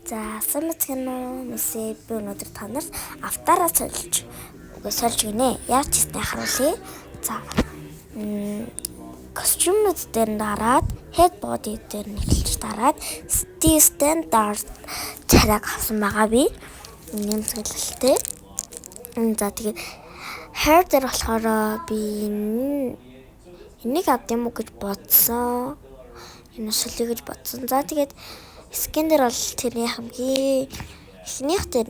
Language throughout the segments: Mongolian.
За самцгано мэсээ би өнөөдөр та нарт автаараа сольж гинэ. Яаж ч харуулъя. За костюмнууд дээр нь дараад head body дээр нь эхэлж дараад standard царайг авсан байгаа би. Нэмсгэлэлтэй. За тэгээд hair дээр болохоор би энийг авд юм уу гэж бодсон. Энэ солио гэж бодсон. За тэгээд skin дээр бол тэрний хамгийн эхнийх дээр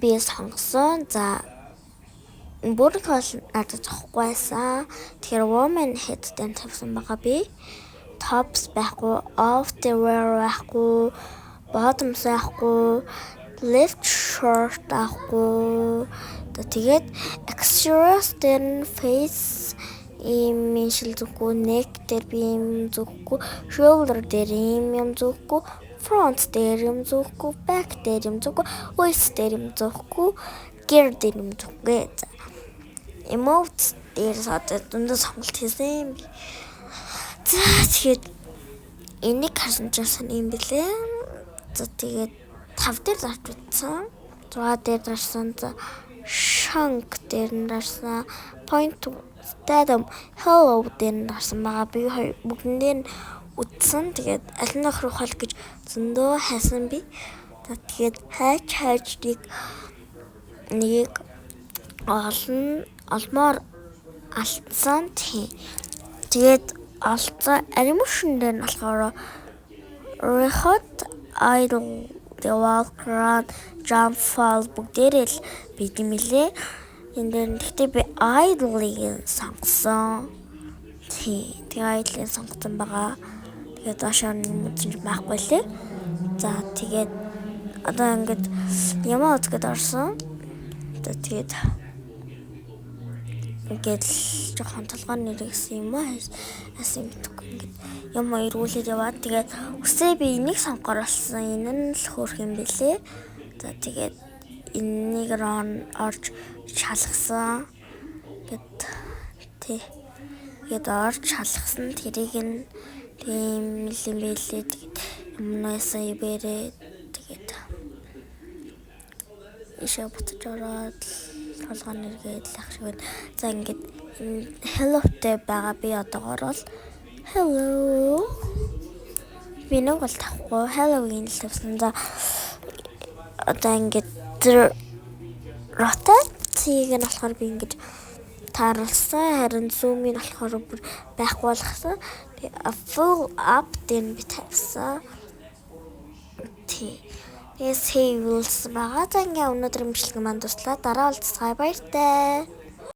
би сонгосон. За бүрэг бол надад зохгүй байсан. Тэгэхээр woman head дээр тавьсан байгаа би. Tops байхгүй, outerwear байхгүй, bottoms байхгүй, left short байхгүй. Тэгээд accessories дээр face ийм шил зүггүй, neck дээр би юм зүггүй, shoulder дээр юм зүггүй, front дээр юм зүггүй, back дээр юм зүггүй, waist дээр юм зүггүй, gear дээр юм зүггүй. Emotes дээр содод дундаа сонголт хийсэн юм. За тэгээд энийг харсан ч юм билээ. За тэгээд 5 дээр зарж утсан. 6 дээр дарсан. За shank дээр дарсан. Point datum hello дээр дарсан байгаа. Би бүгдээр нь утсан. Тэгээд аль нь ахрах хол гэж зөндөө хайсан би. Тэгээд хайж нэг олмоор алдсан. Тэгээд олцоо animation дээр нь болохоор record idol the walk around jump fall бүгдээрээ л бид юм лээ. Энд дээр гэхдээ би idol-ыг сонгосон. Тэгээ idol-ыг сонгосон байгаа. Тэгээд доошоо үзэж байхгүй лээ. За тэгээд одоо ингээд ямаа үзгээд орсон. Тэгээд жоохон толгойн нэрэгсэн юм аа яасан гэдэггүй ингээд юм эргүүлээд яваад тэгээд үсээ би энийг сонгоор болсон. Энэ нь л хөөх юм бэлээ. За тэгээд энийг орж шалгасан. Тэгээд орж шалгасан тэрийг нь тийм юм бэлээ. Тэгээд юмнасаа ибэрээ тэгээд ишээ буцаж ороод толгойн нэргээд лах шиг байна. За ингээд hello-тэй байгаа би одоо орвол hello. Би нэг бол тахгүй hello-гийн л тавьсан. За одоо ингээд rotate-ийг нь болохоор би ингээд тааруулсан. Харин zoom-ийг болохоор бүр байхгүй болгосон. Full up дээр би тавьсан. Save rules байгаа. За ингээ өнөөдөр имжлэг маань дуслаа. Дараа уулзцай баяртай.